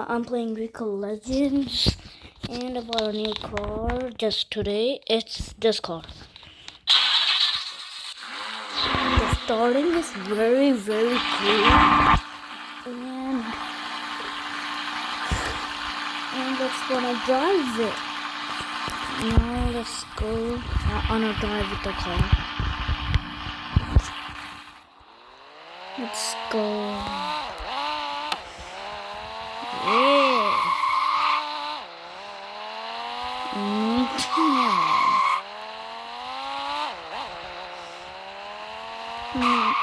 I'm playing Rico Legends, and I bought a new car just today. It's this car. The starting is very cool, and let's gonna drive it. Now let's go. I wanna drive with the car. Let's go. Yeah.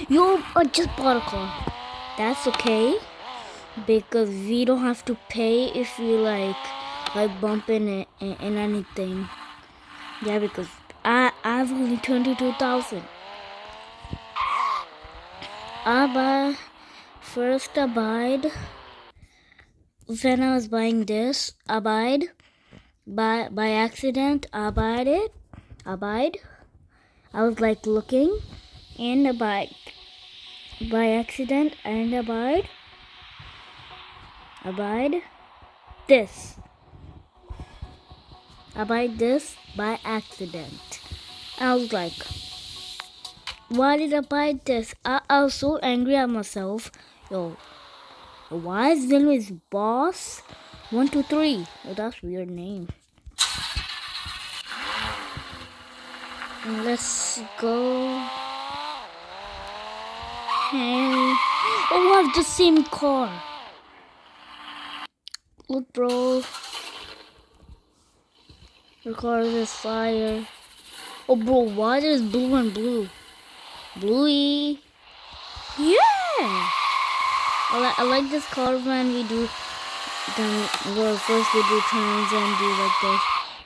Yo, I just bought a car. That's okay, because we don't have to pay if we like bump in it and anything. Yeah, because I've only 22,000. First abide. When I was buying this, abide by accident. Abide. I was like looking and abide by accident and abide this. Abide this by accident. I was like, why did I buy this? I was so angry at myself. Yo, why is name is Boss 123? Oh, that's a weird name. Let's go. Hey. Oh, I have the same car. Look, bro. Your car is fire. Oh, bro, why is blue and blue? Bluey. Yeah. I like this car when we do first we do turns and do like this.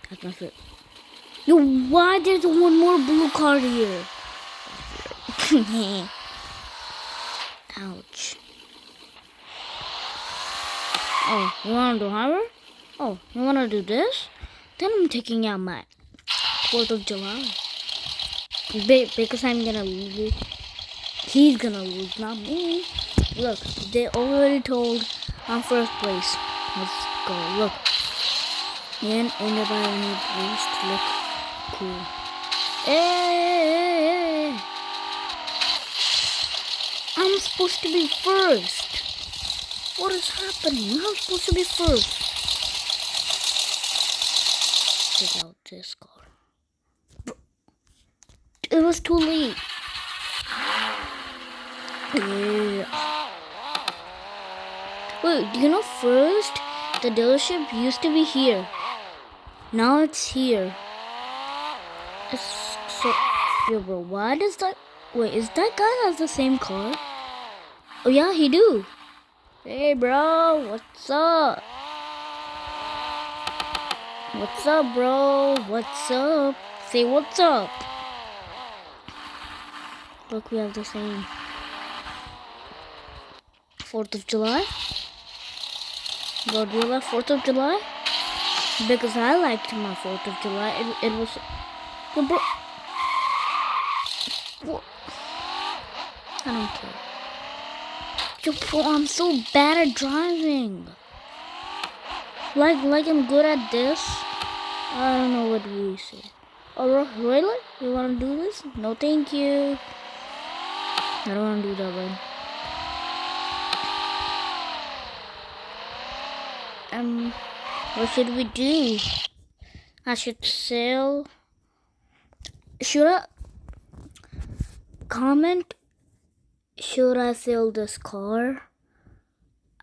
That's my favorite. Yo, why there's one more blue car here? Ouch. Oh, you wanna do hammer? Oh, you wanna do this? Then I'm taking out my 4th of July. Because I'm gonna lose. He's gonna lose, not me. Look, they already told I'm first place. Let's go. Look. And anybody need boost? Look cool. Hey! I'm supposed to be first. What is happening? I'm supposed to be first. Get out this car. It was too late. Yeah. Wait, do you know first the dealership used to be here? Now it's here. It's so, yo, bro, why does that? Wait, is that guy has the same car? Oh yeah, he do. Hey, bro, what's up? What's up, bro? What's up? Say what's up. Look, we have the same. 4th of July. Bro, do you like 4th of July? Because I liked my 4th of July. It was... Yo, bro. What? I don't care. Yo, bro, I'm so bad at driving. Like I'm good at this. I don't know what we say. Oh, really? You want to do this? No, thank you. I don't want to do that one. What should we do? I should sell. Should I comment? Should I sell this car?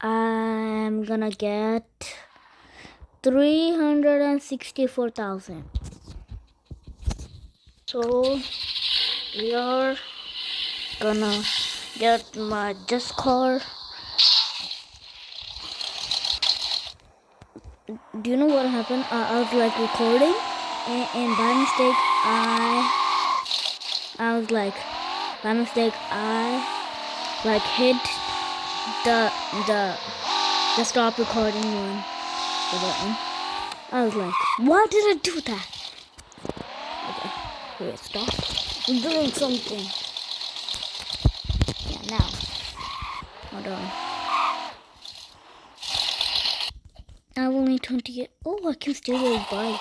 I'm gonna get 364,000. So we are gonna get this car. Do you know what happened? I was like recording, and by mistake I was like hit the stop recording one, the button. I was like, why did I do that? Okay, wait, stop. I'm doing something. Yeah, now. Hold on. I will need 28. Oh, I can steal your bike.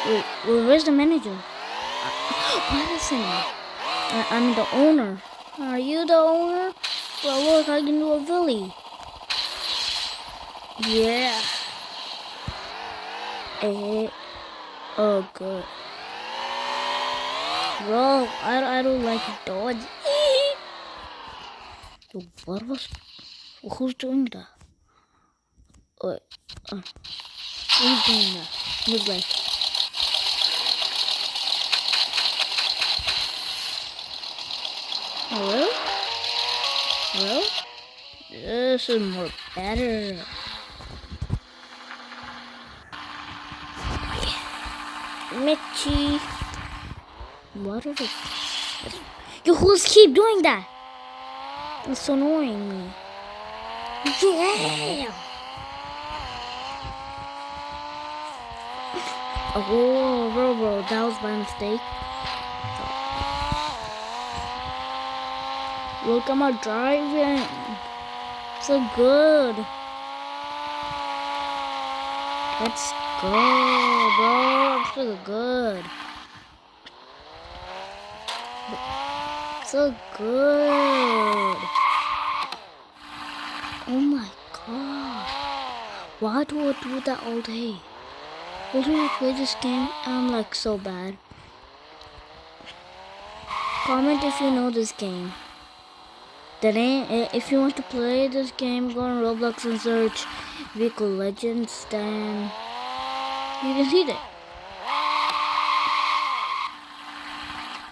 Wait, where's the manager? What is it? I'm the owner. Are you the owner? Well, look, I can do a Billy. Yeah. Oh, good. Bro, I don't like dodge. What was... Who's doing that? Wait, who's doing that? Who's like... Hello? Hello? This is more better. Mitchie. What are the... You who's keep doing that? It's so annoying me. Yeah. Oh, bro, that was my mistake. Look at my driving. So good. Let's go, bro. It's so good. So good. Oh my god. Why do I do that all day? Why do I play this game? I'm like so bad. Comment if you know this game. If you want to play this game, go on Roblox and search Vehicle Legends, then you can see that.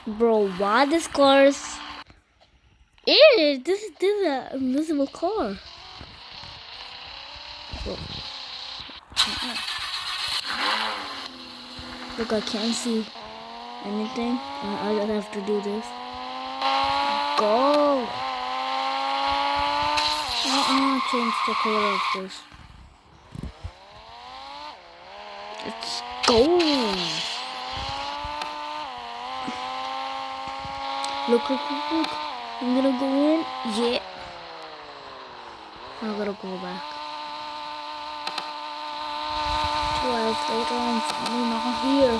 Bro, why this car is... This is an invisible car. Bro. Look, I can't see anything. I just have to do this. Go! I'm gonna change the color of this. Let's go! Look. I'm gonna go in. Yeah. I'm gonna go back. 2 hours later, I'm finally not here.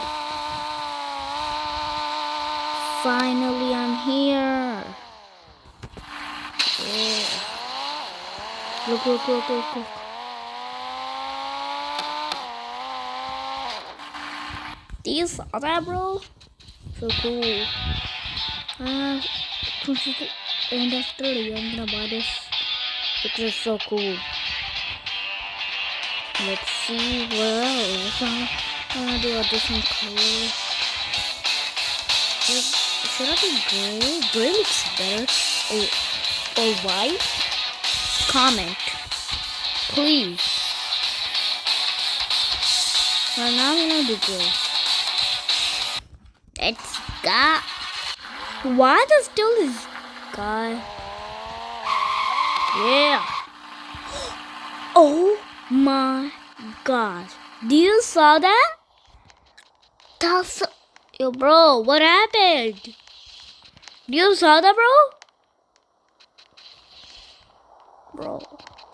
Finally, I'm here. Yeah. Look. Do you saw that, bro? So cool. And after I'm gonna buy this because it's so cool. Let's see what else. I'm gonna do a different color. Should I be gray? Gray looks better. Or white? Comment, please. Right now I'm gonna do gray. Let's go. Why does still this guy? Yeah. Oh my god. Do you saw that? That's... Yo, bro, what happened? Do you saw that, bro?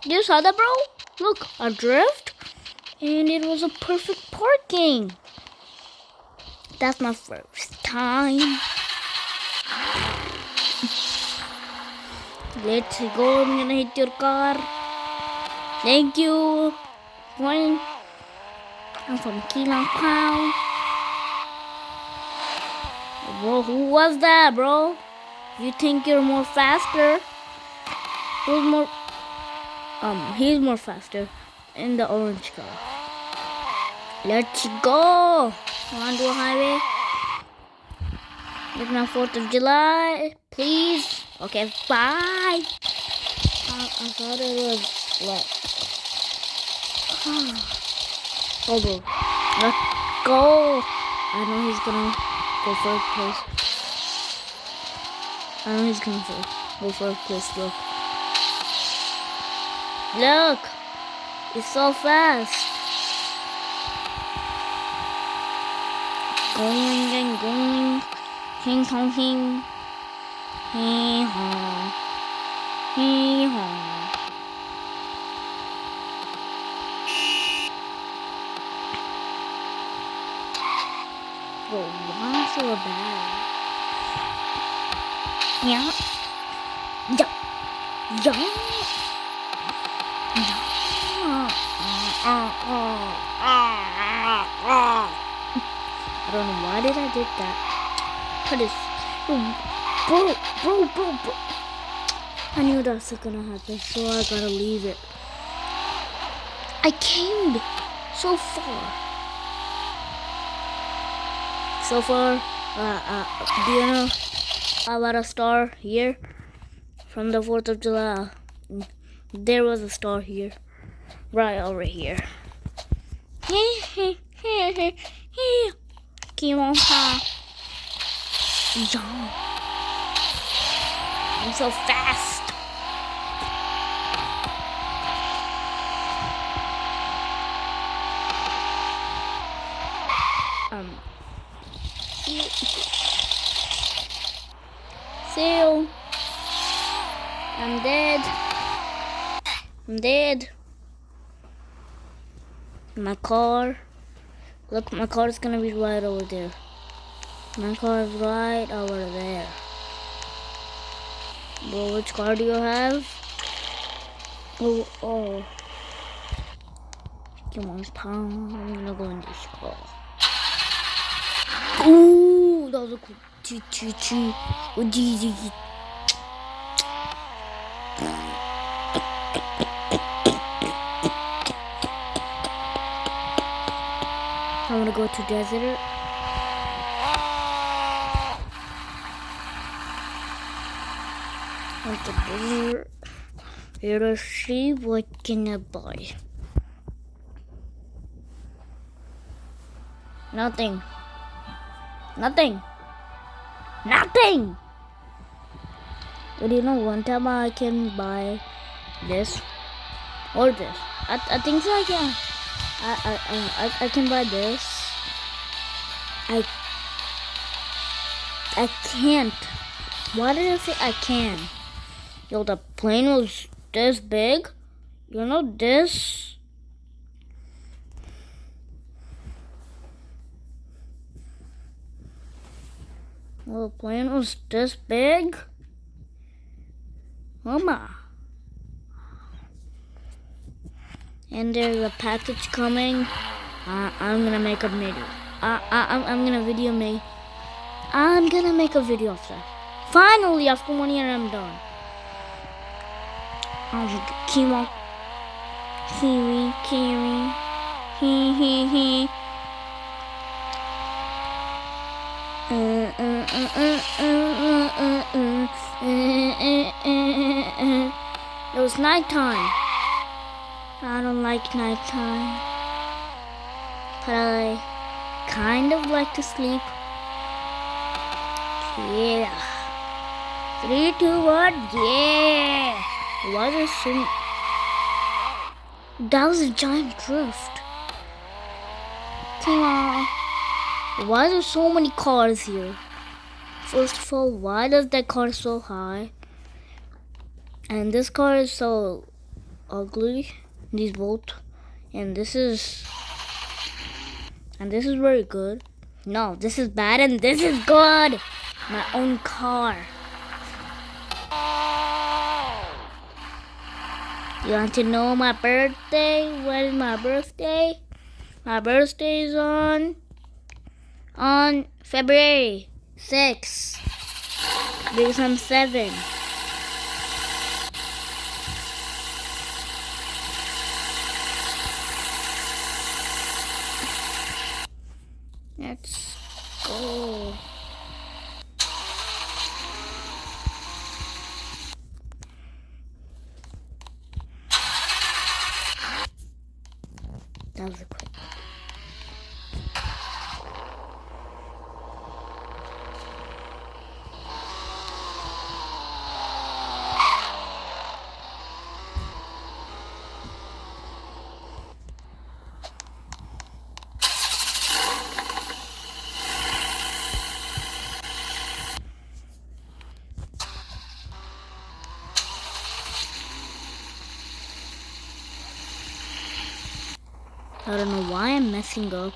You saw that, bro? Look, I drift. And it was a perfect parking. That's my first time. Let's go. I'm gonna hit your car. Thank you. Morning. I'm from Keelan Crown. Bro, who was that, bro? You think you're more faster? Who's more? He's more faster in the orange car. Let's go. On to a highway. It's now 4th of July. Please. Okay, bye. I thought it was like... Oh, bro. Let's go. I know he's gonna go first place. I know he's gonna go first place. Look. It's so fast. Going. Hing hong hing. Hee haw. Hee haw. Bro, why so bad? Yeah. Yeah. Yeah. I don't know why did I did that. What is, bro. I knew that's gonna happen, so I gotta leave it. I came so far. So far, do you know about a star here from the 4th of July? There was a star here, right over here. Come on, I'm so fast. See, I'm dead. My car. Look, my car is gonna be right over there. My car is right over there. Bro, which car do you have? Oh. Come on, Tom. I'm gonna go in this car. Ooh, that was a cool. Choo. Oh, gee. I wanna go to desert. Want the desert. Let's see what can I buy. Nothing. But you know, one time I can buy this or this. I think so. I can. I can buy this. I can't. Why did I say I can? Yo, the plane was this big. You know this. Well, the plane was this big. Mama. And there's a package coming. I'm gonna make a video. I'm gonna make a video of that. Finally, after 1 year, I'm done. Kiwi. He. It was nighttime. I don't like nighttime, but I kind of like to sleep. Yeah. 3, 2, 1. Yeah. Why is so? That was a giant drift. Come on. Why are there so many cars here? First of all, why does that car so high? And this car is so ugly. These both. And this is very good. No, this is bad and this is good. My own car. You want to know my birthday? When is my birthday? My birthday is on February 6th. Because I'm 7. Let's go. That was a quick. I don't know why I'm messing up.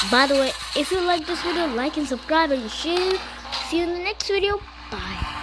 By the way, if you like this video, like and subscribe and share. See you in the next video. Bye.